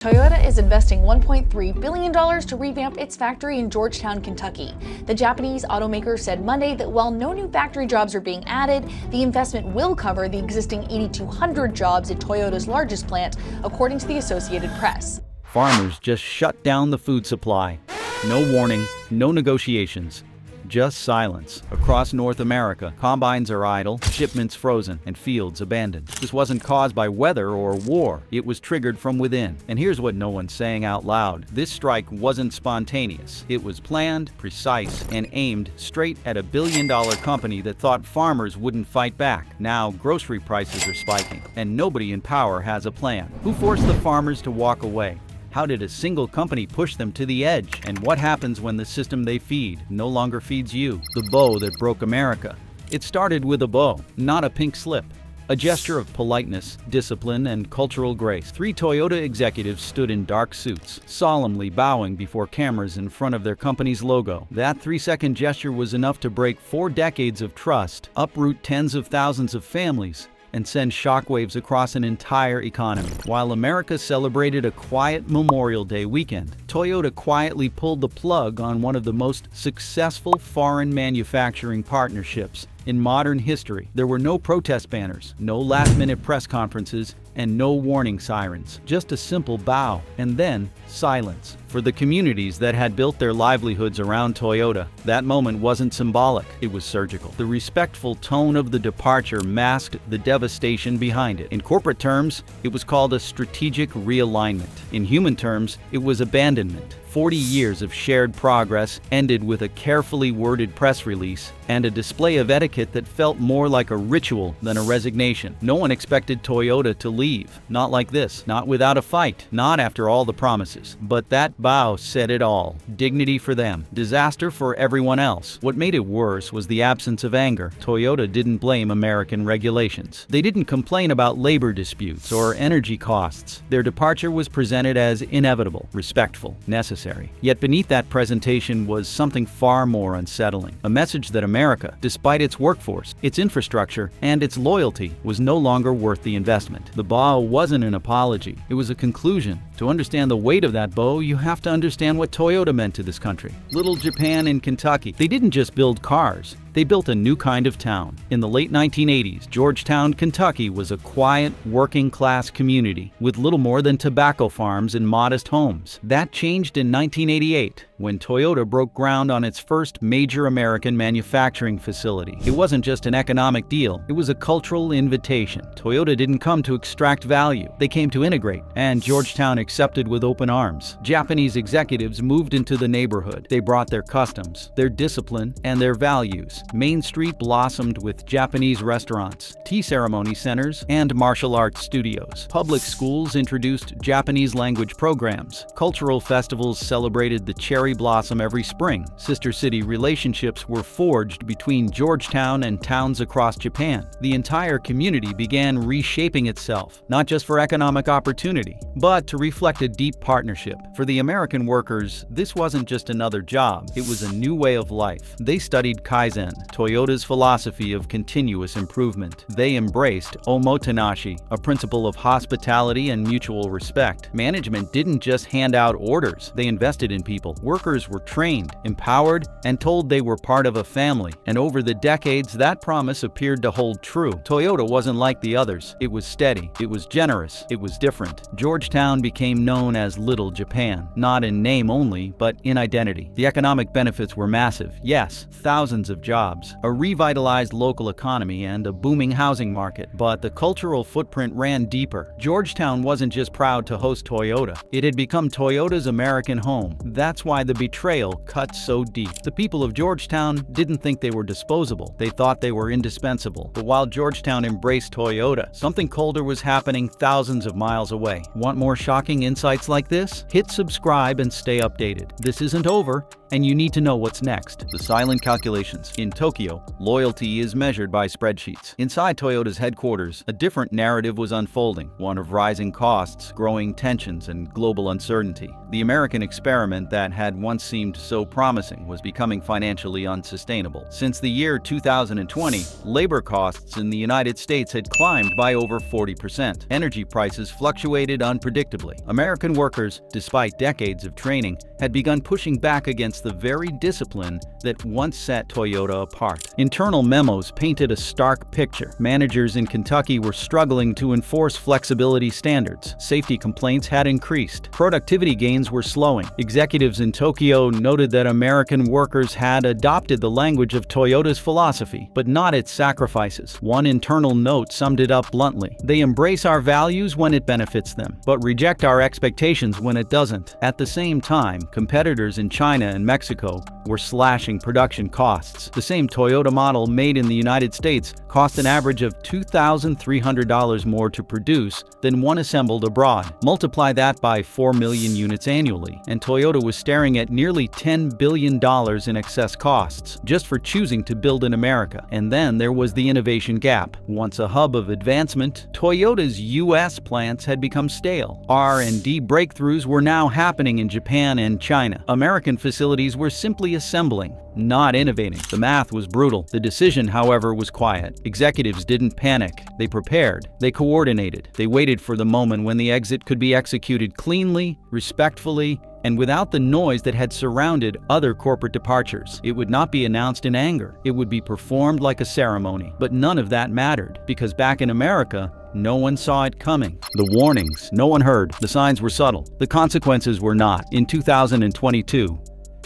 Toyota is investing $1.3 billion to revamp its factory in Georgetown, Kentucky. The Japanese automaker said Monday that while no new factory jobs are being added, the investment will cover the existing 8,200 jobs at Toyota's largest plant, according to the Associated Press. Farmers just shut down the food supply. No warning, no negotiations. Just silence. Across North America, combines are idle, shipments frozen, and fields abandoned. This wasn't caused by weather or war. It was triggered from within. And here's what no one's saying out loud. This strike wasn't spontaneous. It was planned, precise, and aimed straight at a billion-dollar company that thought farmers wouldn't fight back. Now, grocery prices are spiking, and nobody in power has a plan. Who forced the farmers to walk away? How did a single company push them to the edge? And what happens when the system they feed no longer feeds you? The bow that broke America. It started with a bow, not a pink slip. A gesture of politeness, discipline, and cultural grace. 3 Toyota executives stood in dark suits, solemnly bowing before cameras in front of their company's logo. That 3-second gesture was enough to break 4 decades of trust, uproot tens of thousands of families, and send shockwaves across an entire economy. While America celebrated a quiet Memorial Day weekend, Toyota quietly pulled the plug on one of the most successful foreign manufacturing partnerships in modern history. There were no protest banners, no last-minute press conferences, and no warning sirens. Just a simple bow, and then silence. For the communities that had built their livelihoods around Toyota, that moment wasn't symbolic, it was surgical. The respectful tone of the departure masked the devastation behind it. In corporate terms, it was called a strategic realignment. In human terms, it was abandonment. 40 years of shared progress ended with a carefully worded press release and a display of etiquette that felt more like a ritual than a resignation. No one expected Toyota to leave. Not like this. Not without a fight. Not after all the promises. But that bow said it all. Dignity for them. Disaster for everyone else. What made it worse was the absence of anger. Toyota didn't blame American regulations. They didn't complain about labor disputes or energy costs. Their departure was presented as inevitable, respectful, necessary. Yet beneath that presentation was something far more unsettling. A message that America, despite its workforce, its infrastructure, and its loyalty, was no longer worth the investment. The bow wasn't an apology. It was a conclusion. To understand the weight of that bow, you have to understand what Toyota meant to this country. Little Japan in Kentucky. They didn't just build cars. They built a new kind of town. In the late 1980s, Georgetown, Kentucky was a quiet, working-class community with little more than tobacco farms and modest homes. That changed in 1988 when Toyota broke ground on its first major American manufacturing facility. It wasn't just an economic deal, it was a cultural invitation. Toyota didn't come to extract value, they came to integrate, and Georgetown accepted with open arms. Japanese executives moved into the neighborhood. They brought their customs, their discipline, and their values. Main Street blossomed with Japanese restaurants, tea ceremony centers, and martial arts studios. Public schools introduced Japanese language programs. Cultural festivals celebrated the cherry blossom every spring. Sister city relationships were forged between Georgetown and towns across Japan. The entire community began reshaping itself, not just for economic opportunity, but to reflect a deep partnership. For the American workers, this wasn't just another job, it was a new way of life. They studied Kaizen, Toyota's philosophy of continuous improvement. They embraced omotenashi, a principle of hospitality and mutual respect. Management didn't just hand out orders, they invested in people. Workers were trained, empowered, and told they were part of a family. And over the decades, that promise appeared to hold true. Toyota wasn't like the others. It was steady, it was generous, it was different. Georgetown became known as Little Japan, not in name only, but in identity. The economic benefits were massive. Yes, thousands of jobs, a revitalized local economy, and a booming housing market. But the cultural footprint ran deeper. Georgetown wasn't just proud to host Toyota. It had become Toyota's American home. That's why the betrayal cut so deep. The people of Georgetown didn't think they were disposable. They thought they were indispensable. But while Georgetown embraced Toyota, something colder was happening thousands of miles away. Want more shocking insights like this? Hit subscribe and stay updated. This isn't over, and you need to know what's next. The silent calculations. In in Tokyo, loyalty is measured by spreadsheets. Inside Toyota's headquarters, a different narrative was unfolding, one of rising costs, growing tensions, and global uncertainty. The American experiment that had once seemed so promising was becoming financially unsustainable. Since the year 2020, labor costs in the United States had climbed by over 40%. Energy prices fluctuated unpredictably. American workers, despite decades of training, had begun pushing back against the very discipline that once set Toyota apart. Internal memos painted a stark picture. Managers in Kentucky were struggling to enforce flexibility standards. Safety complaints had increased. Productivity gains were slowing. Executives in Tokyo noted that American workers had adopted the language of Toyota's philosophy, but not its sacrifices. One internal note summed it up bluntly. They embrace our values when it benefits them, but reject our expectations when it doesn't. At the same time, competitors in China and Mexico were slashing production costs. The same Toyota model made in the United States cost an average of $2,300 more to produce than one assembled abroad. Multiply that by 4 million units annually, and Toyota was staring at nearly $10 billion in excess costs just for choosing to build in America. And then there was the innovation gap. Once a hub of advancement, Toyota's U.S. plants had become stale. R&D breakthroughs were now happening in Japan and China. American facilities were simply assembling, not innovating. The math was brutal. The decision, however, was quiet. Executives didn't panic. They prepared. They coordinated. They waited for the moment when the exit could be executed cleanly, respectfully, and without the noise that had surrounded other corporate departures. It would not be announced in anger. It would be performed like a ceremony. But none of that mattered, because back in America, no one saw it coming. The warnings, no one heard. The signs were subtle. The consequences were not. In 2022,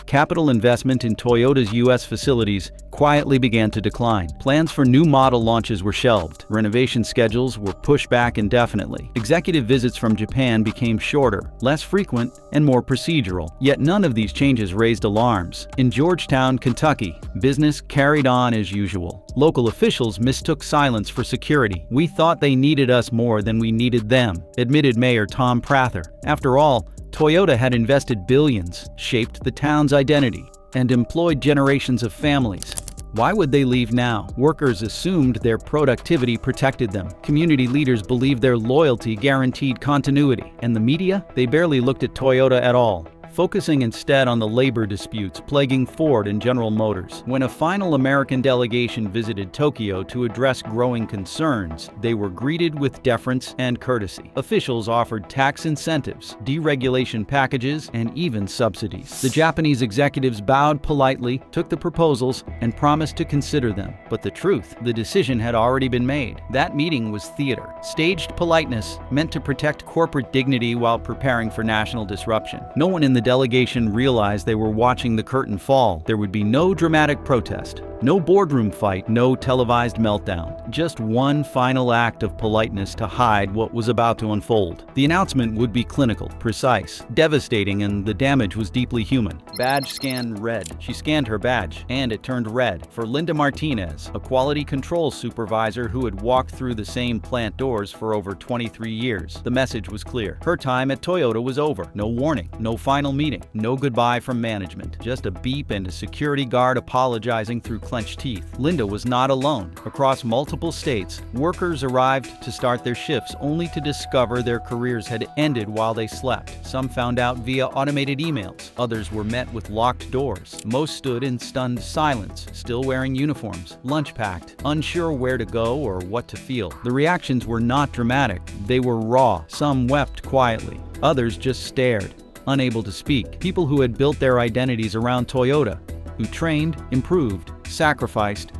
capital investment in Toyota's U.S. facilities quietly began to decline. Plans for new model launches were shelved. Renovation schedules were pushed back indefinitely. Executive visits from Japan became shorter, less frequent, and more procedural. Yet none of these changes raised alarms. In Georgetown, Kentucky, business carried on as usual. Local officials mistook silence for security. "We thought they needed us more than we needed them," admitted Mayor Tom Prather. After all, Toyota had invested billions, shaped the town's identity, and employed generations of families. Why would they leave now? Workers assumed their productivity protected them. Community leaders believed their loyalty guaranteed continuity. And the media? They barely looked at Toyota at all, focusing instead on the labor disputes plaguing Ford and General Motors. When a final American delegation visited Tokyo to address growing concerns, they were greeted with deference and courtesy. Officials offered tax incentives, deregulation packages, and even subsidies. The Japanese executives bowed politely, took the proposals, and promised to consider them. But the truth, the decision had already been made. That meeting was theater, staged politeness meant to protect corporate dignity while preparing for national disruption. No one in the delegation realized they were watching the curtain fall. There would be no dramatic protest, no boardroom fight, no televised meltdown. Just one final act of politeness to hide what was about to unfold. The announcement would be clinical, precise, devastating, and the damage was deeply human. Badge scan red. She scanned her badge, and it turned red. For Linda Martinez, a quality control supervisor who had walked through the same plant doors for over 23 years, the message was clear. Her time at Toyota was over. No warning, no final meeting, no goodbye from management. Just a beep and a security guard apologizing through clenched teeth. Linda was not alone. Across multiple states, workers arrived to start their shifts only to discover their careers had ended while they slept. Some found out via automated emails. Others were met with locked doors. Most stood in stunned silence, still wearing uniforms, lunch packed, unsure where to go or what to feel. The reactions were not dramatic. They were raw. Some wept quietly. Others just stared, unable to speak. People who had built their identities around Toyota, who trained, improved, sacrificed,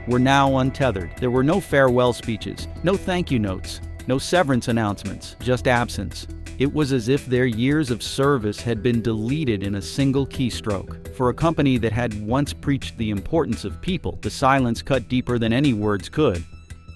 were now untethered. There were no farewell speeches, no thank you notes, no severance announcements, just absence. It was as if their years of service had been deleted in a single keystroke. For a company that had once preached the importance of people, the silence cut deeper than any words could.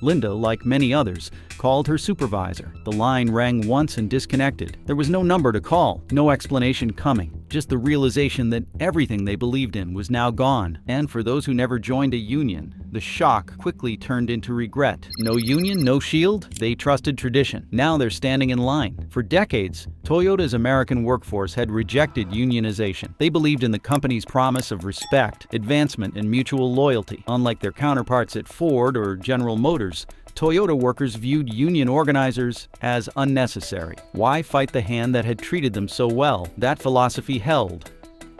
Linda, like many others, called her supervisor. The line rang once and disconnected. There was no number to call, no explanation coming. just the realization that everything they believed in was now gone. And for those who never joined a union, the shock quickly turned into regret. No union, no shield? They trusted tradition. Now they're standing in line. For decades, Toyota's American workforce had rejected unionization. They believed in the company's promise of respect, advancement, and mutual loyalty. Unlike their counterparts at Ford or General Motors, Toyota workers viewed union organizers as unnecessary. Why fight the hand that had treated them so well? That philosophy held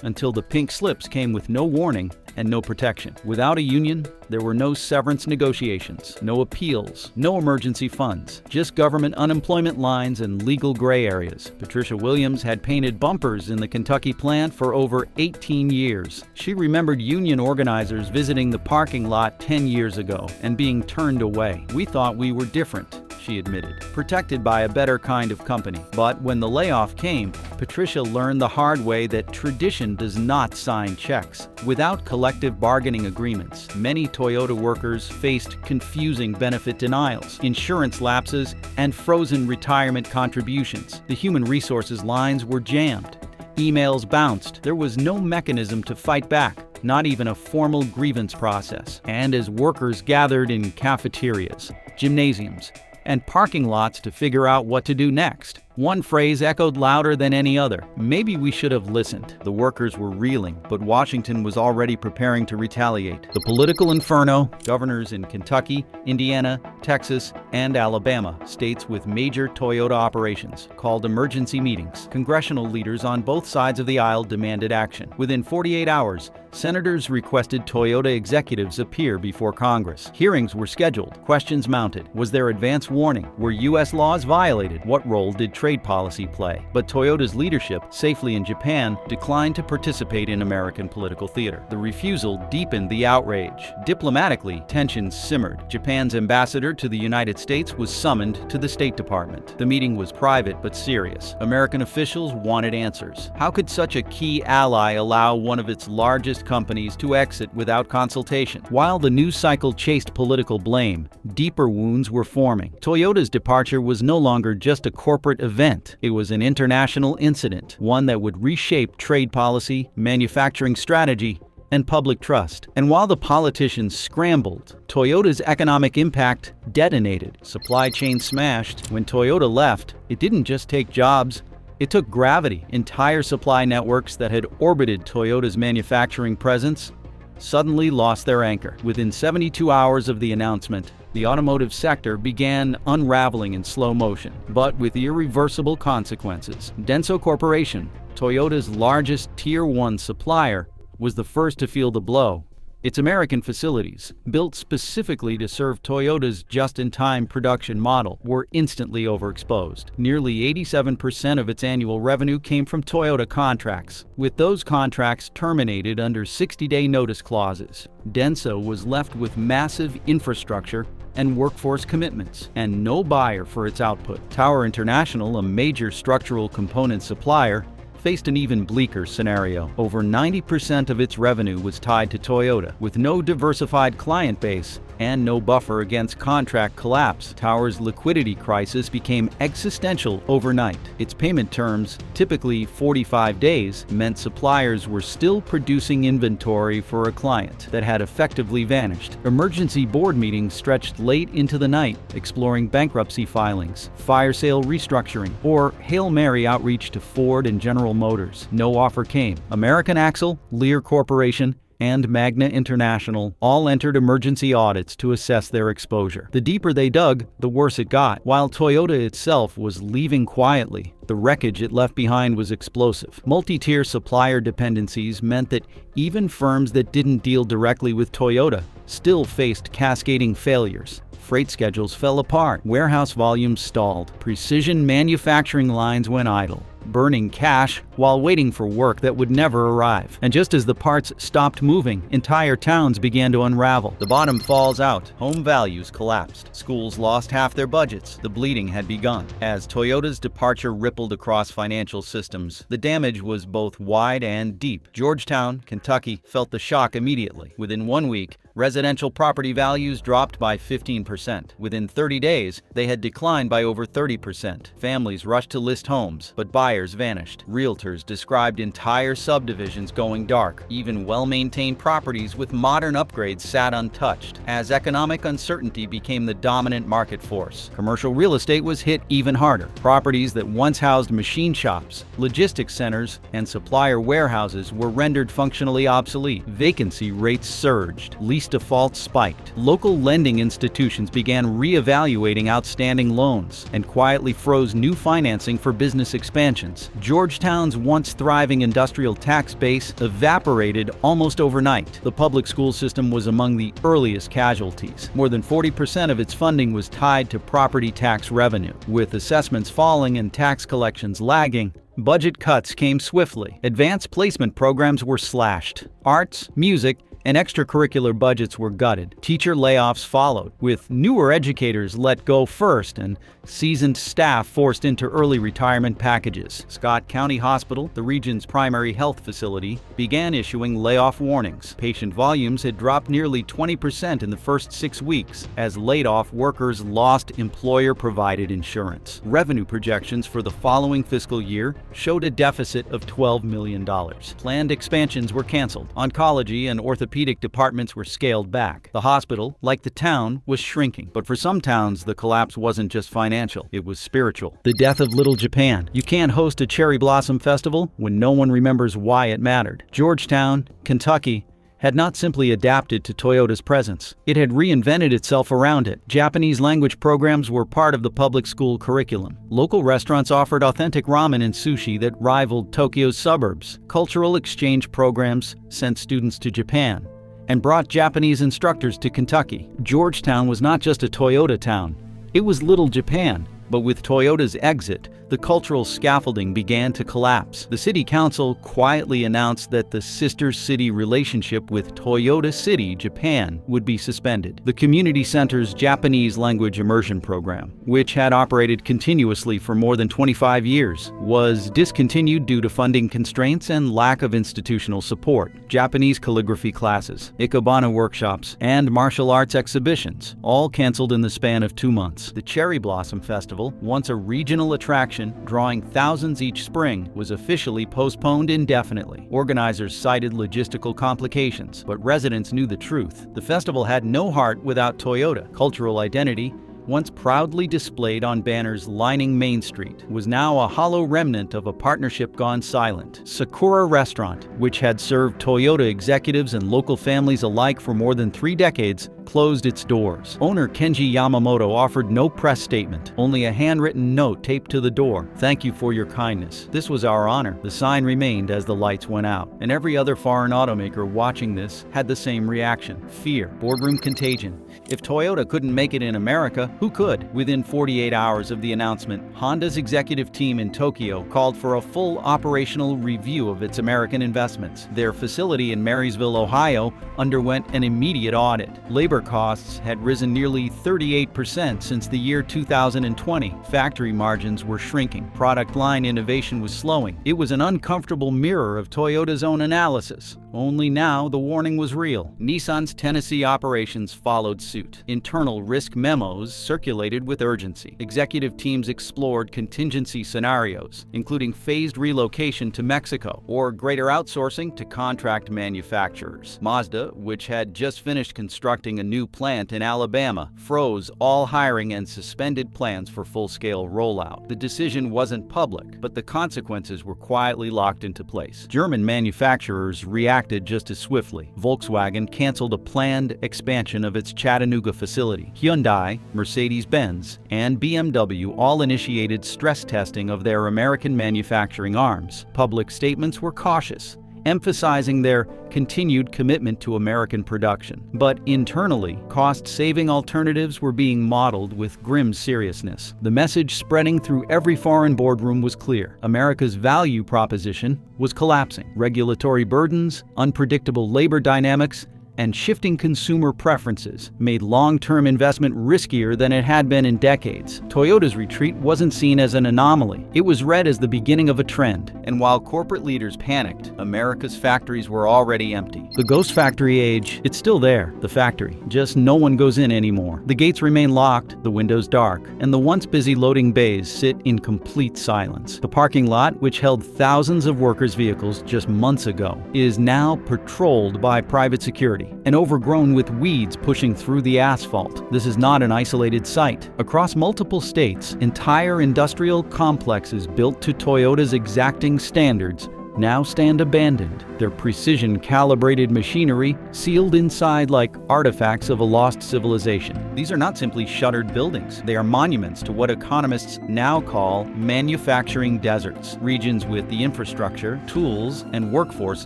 until the pink slips came with no warning and no protection. Without a union, there were no severance negotiations, no appeals, no emergency funds, just government unemployment lines and legal gray areas. Patricia Williams had painted bumpers in the Kentucky plant for over 18 years. She remembered union organizers visiting the parking lot 10 years ago and being turned away. "We thought we were different," she admitted, protected by a better kind of company. But when the layoff came, Patricia learned the hard way that tradition does not sign checks. Without collective bargaining agreements, many Toyota workers faced confusing benefit denials, insurance lapses, and frozen retirement contributions. The human resources lines were jammed. Emails bounced. There was no mechanism to fight back, not even a formal grievance process. And as workers gathered in cafeterias, gymnasiums, and parking lots to figure out what to do next, one phrase echoed louder than any other: "Maybe we should have listened." The workers were reeling, but Washington was already preparing to retaliate. The political inferno, governors in Kentucky, Indiana, Texas, and Alabama, states with major Toyota operations, called emergency meetings. Congressional leaders on both sides of the aisle demanded action. Within 48 hours, senators requested Toyota executives appear before Congress. Hearings were scheduled. Questions mounted. Was there advance warning? Were U.S. laws violated? What role did trade policy play? But Toyota's leadership, safely in Japan, declined to participate in American political theater. The refusal deepened the outrage. Diplomatically, tensions simmered. Japan's ambassador to the United States was summoned to the State Department. The meeting was private but serious. American officials wanted answers. How could such a key ally allow one of its largest companies to exit without consultation? While the news cycle chased political blame, deeper wounds were forming. Toyota's departure was no longer just a corporate event. It was an international incident, one that would reshape trade policy, manufacturing strategy, and public trust. And while the politicians scrambled, Toyota's economic impact detonated. Supply chains smashed. When Toyota left, it didn't just take jobs, it took gravity. Entire supply networks that had orbited Toyota's manufacturing presence suddenly lost their anchor. Within 72 hours of the announcement, the automotive sector began unraveling in slow motion, but with irreversible consequences. Denso Corporation, Toyota's largest Tier 1 supplier, was the first to feel the blow. Its American facilities, built specifically to serve Toyota's just-in-time production model, were instantly overexposed. Nearly 87% of its annual revenue came from Toyota contracts, with those contracts terminated under 60-day notice clauses. Denso was left with massive infrastructure and workforce commitments, and no buyer for its output. Tower International, a major structural component supplier, faced an even bleaker scenario. Over 90% of its revenue was tied to Toyota. With no diversified client base and no buffer against contract collapse, Tower's liquidity crisis became existential overnight. Its payment terms, typically 45 days, meant suppliers were still producing inventory for a client that had effectively vanished. Emergency board meetings stretched late into the night, exploring bankruptcy filings, fire sale restructuring, or Hail Mary outreach to Ford and General Motors. No offer came. American Axle, Lear Corporation, and Magna International all entered emergency audits to assess their exposure. The deeper they dug, the worse it got. While Toyota itself was leaving quietly, the wreckage it left behind was explosive. Multi-tier supplier dependencies meant that even firms that didn't deal directly with Toyota still faced cascading failures. Freight schedules fell apart, warehouse volumes stalled, precision manufacturing lines went idle, burning cash while waiting for work that would never arrive. And just as the parts stopped moving, entire towns began to unravel. The bottom falls out. Home values collapsed. Schools lost half their budgets. The bleeding had begun. As Toyota's departure rippled across financial systems, the damage was both wide and deep. Georgetown, Kentucky, felt the shock immediately. Within 1 week, Residential property values dropped by 15%. Within 30 days, they had declined by over 30%. Families rushed to list homes, but buyers vanished. Realtors described entire subdivisions going dark. Even well-maintained properties with modern upgrades sat untouched, as economic uncertainty became the dominant market force. Commercial real estate was hit even harder. Properties that once housed machine shops, logistics centers, and supplier warehouses were rendered functionally obsolete. Vacancy rates surged. Lease defaults spiked. Local lending institutions began reevaluating outstanding loans and quietly froze new financing for business expansions. Georgetown's once thriving industrial tax base evaporated almost overnight. The public school system was among the earliest casualties. More than 40% of its funding was tied to property tax revenue. With assessments falling and tax collections lagging, budget cuts came swiftly. Advanced placement programs were slashed. Arts, music, and extracurricular budgets were gutted. Teacher layoffs followed, with newer educators let go first and seasoned staff forced into early retirement packages. Scott County Hospital, the region's primary health facility, began issuing layoff warnings. Patient volumes had dropped nearly 20% in the first 6 weeks as laid-off workers lost employer-provided insurance. Revenue projections for the following fiscal year showed a deficit of $12 million. Planned expansions were canceled. Oncology and orthopedic departments were scaled back. The hospital, like the town, was shrinking. But for some towns, the collapse wasn't just financial, it was spiritual. The death of Little Japan. You can't host a cherry blossom festival when no one remembers why it mattered. Georgetown, Kentucky, had not simply adapted to Toyota's presence. It had reinvented itself around it. Japanese language programs were part of the public school curriculum. Local restaurants offered authentic ramen and sushi that rivaled Tokyo's suburbs. Cultural exchange programs sent students to Japan and brought Japanese instructors to Kentucky. Georgetown was not just a Toyota town. It was Little Japan. But with Toyota's exit, the cultural scaffolding began to collapse. The city council quietly announced that the sister city relationship with Toyota City, Japan, would be suspended. The community center's Japanese language immersion program, which had operated continuously for more than 25 years, was discontinued due to funding constraints and lack of institutional support. Japanese calligraphy classes, ikebana workshops, and martial arts exhibitions, all canceled in the span of 2 months. The Cherry Blossom Festival, once a regional attraction drawing thousands each spring, was officially postponed indefinitely. Organizers cited logistical complications, but residents knew the truth. The festival had no heart without Toyota. Cultural identity, once proudly displayed on banners lining Main Street, was now a hollow remnant of a partnership gone silent. Sakura Restaurant, which had served Toyota executives and local families alike for more than 3 decades, closed its doors. Owner Kenji Yamamoto offered no press statement, only a handwritten note taped to the door. "Thank you for your kindness. This was our honor." The sign remained as the lights went out, and every other foreign automaker watching this had the same reaction: fear. Boardroom contagion. If Toyota couldn't make it in America, who could? Within 48 hours of the announcement, Honda's executive team in Tokyo called for a full operational review of its American investments. Their facility in Marysville, Ohio, underwent an immediate audit. Labor costs had risen nearly 38% since the year 2020. Factory margins were shrinking. Product line innovation was slowing. It was an uncomfortable mirror of Toyota's own analysis. Only now the warning was real. Nissan's Tennessee operations followed suit. Internal risk memos circulated with urgency. Executive teams explored contingency scenarios, including phased relocation to Mexico or greater outsourcing to contract manufacturers. Mazda, which had just finished constructing a new plant in Alabama, froze all hiring and suspended plans for full-scale rollout. The decision wasn't public, but the consequences were quietly locked into place. German manufacturers reacted just as swiftly. Volkswagen canceled a planned expansion of its Chattanooga facility. Hyundai, Mercedes-Benz, and BMW all initiated stress testing of their American manufacturing arms. Public statements were cautious, emphasizing their continued commitment to American production. But internally, cost-saving alternatives were being modeled with grim seriousness. The message spreading through every foreign boardroom was clear: America's value proposition was collapsing. Regulatory burdens, unpredictable labor dynamics, and shifting consumer preferences made long-term investment riskier than it had been in decades. Toyota's retreat wasn't seen as an anomaly. It was read as the beginning of a trend. And while corporate leaders panicked, America's factories were already empty. The ghost factory age, it's still there, the factory. Just no one goes in anymore. The gates remain locked, the windows dark, and the once busy loading bays sit in complete silence. The parking lot, which held thousands of workers' vehicles just months ago, is now patrolled by private security and overgrown with weeds pushing through the asphalt. This is not an isolated site. Across multiple states, entire industrial complexes built to Toyota's exacting standards now stand abandoned, their precision-calibrated machinery sealed inside like artifacts of a lost civilization. These are not simply shuttered buildings. They are monuments to what economists now call manufacturing deserts, regions with the infrastructure, tools, and workforce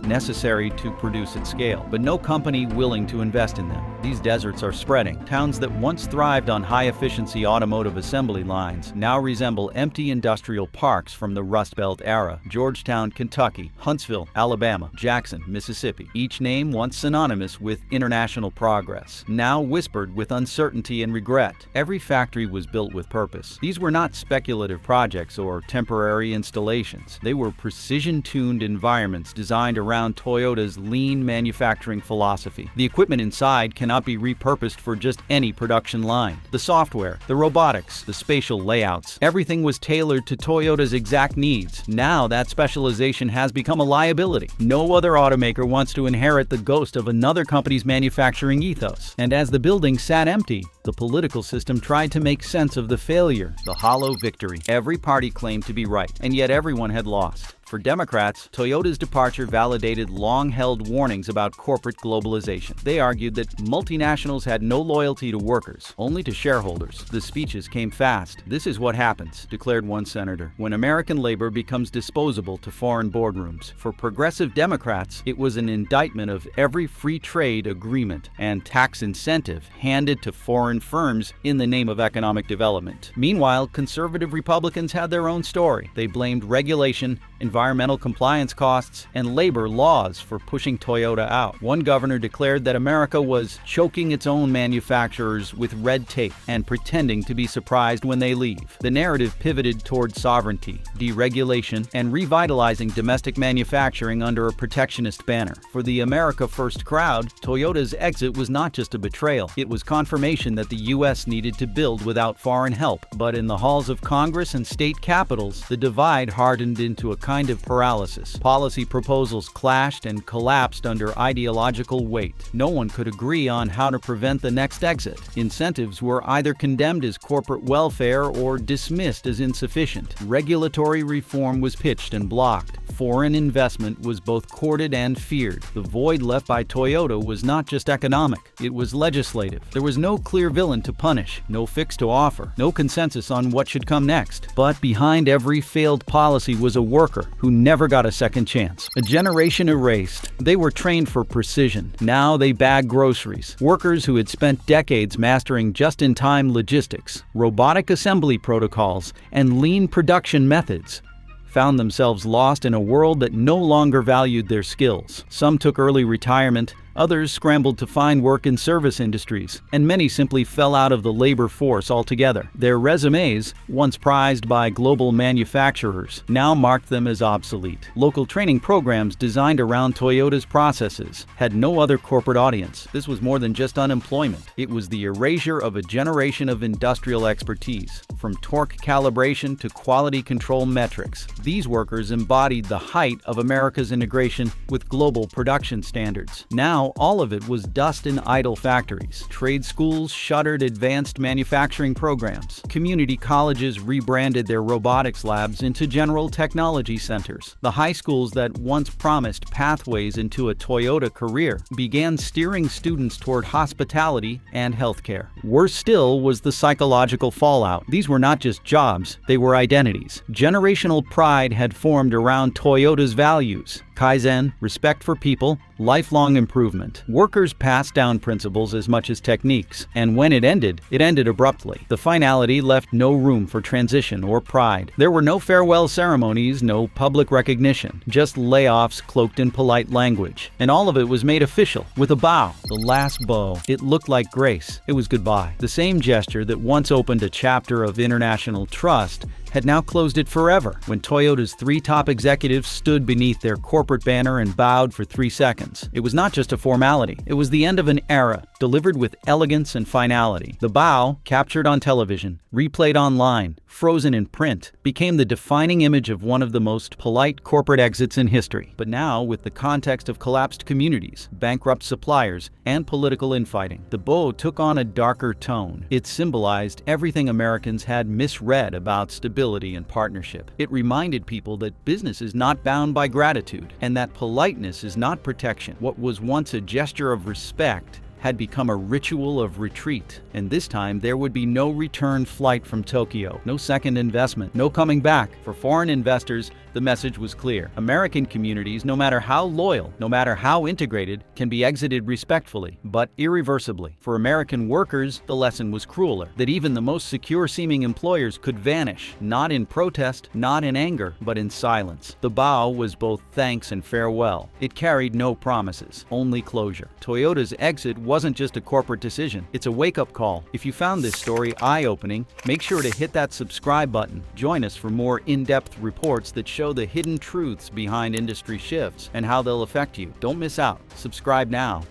necessary to produce at scale, but no company willing to invest in them. These deserts are spreading. Towns that once thrived on high-efficiency automotive assembly lines now resemble empty industrial parks from the Rust Belt era. Georgetown, Kentucky, Huntsville, Alabama, Jackson, Mississippi, each name once synonymous with international progress, now whispered with uncertainty and regret. Every factory was built with purpose. These were not speculative projects or temporary installations. They were precision-tuned environments designed around Toyota's lean manufacturing philosophy. The equipment inside cannot be repurposed for just any production line. The software, the robotics, the spatial layouts, everything was tailored to Toyota's exact needs. Now that specialization has become a liability. No other automaker wants to inherit the ghost of another company's manufacturing ethos. And as the building sat empty, the political system tried to make sense of the failure, the hollow victory. Every party claimed to be right, and yet everyone had lost. For Democrats, Toyota's departure validated long-held warnings about corporate globalization. They argued that multinationals had no loyalty to workers, only to shareholders. The speeches came fast. "This is what happens," declared one senator, "when American labor becomes disposable to foreign boardrooms." For progressive Democrats, it was an indictment of every free trade agreement and tax incentive handed to foreign firms in the name of economic development. Meanwhile, conservative Republicans had their own story. They blamed regulation, environmental compliance costs, and labor laws for pushing Toyota out. One governor declared that America was choking its own manufacturers with red tape and pretending to be surprised when they leave. The narrative pivoted toward sovereignty, deregulation, and revitalizing domestic manufacturing under a protectionist banner. For the America First crowd, Toyota's exit was not just a betrayal. It was confirmation that the U.S. needed to build without foreign help. But in the halls of Congress and state capitals, the divide hardened into a kind of paralysis. Policy proposals clashed and collapsed under ideological weight. No one could agree on how to prevent the next exit. Incentives were either condemned as corporate welfare or dismissed as insufficient. Regulatory reform was pitched and blocked. Foreign investment was both courted and feared. The void left by Toyota was not just economic, it was legislative. There was no clear villain to punish, no fix to offer, no consensus on what should come next. But behind every failed policy was a worker who never got a second chance. A generation erased. They were trained for precision. Now they bag groceries. Workers who had spent decades mastering just-in-time logistics, robotic assembly protocols, and lean production methods found themselves lost in a world that no longer valued their skills. Some took early retirement, others scrambled to find work in service industries, and many simply fell out of the labor force altogether. Their resumes, once prized by global manufacturers, now marked them as obsolete. Local training programs designed around Toyota's processes had no other corporate audience. This was more than just unemployment. It was the erasure of a generation of industrial expertise, from torque calibration to quality control metrics. These workers embodied the height of America's integration with global production standards. Now, all of it was dust in idle factories. Trade schools shuttered advanced manufacturing programs. Community colleges rebranded their robotics labs into general technology centers. The high schools that once promised pathways into a Toyota career began steering students toward hospitality and healthcare. Worse still was the psychological fallout. These were not just jobs, they were identities. Generational pride had formed around Toyota's values. Kaizen, respect for people, lifelong improvement. Workers passed down principles as much as techniques, and when it ended abruptly. The finality left no room for transition or pride. There were no farewell ceremonies, no public recognition, just layoffs cloaked in polite language. And all of it was made official with a bow. The last bow. It looked like grace. It was goodbye. The same gesture that once opened a chapter of international trust had now closed it forever. When Toyota's 3 top executives stood beneath their corporate banner and bowed for 3 seconds. It was not just a formality. It was the end of an era, delivered with elegance and finality. The bow, captured on television, replayed online, frozen in print, became the defining image of one of the most polite corporate exits in history. But now, with the context of collapsed communities, bankrupt suppliers, and political infighting, the bow took on a darker tone. It symbolized everything Americans had misread about stability and partnership. It reminded people that business is not bound by gratitude, and that politeness is not protection. What was once a gesture of respect had become a ritual of retreat, and this time there would be no return flight from Tokyo, no second investment, no coming back. For foreign investors, the message was clear. American communities, no matter how loyal, no matter how integrated, can be exited respectfully, but irreversibly. For American workers, the lesson was crueler, that even the most secure-seeming employers could vanish, not in protest, not in anger, but in silence. The bow was both thanks and farewell. It carried no promises, only closure. Toyota's exit wasn't just a corporate decision, it's a wake-up call. If you found this story eye-opening, make sure to hit that subscribe button. Join us for more in-depth reports that show the hidden truths behind industry shifts and how they'll affect you. Don't miss out. Subscribe now.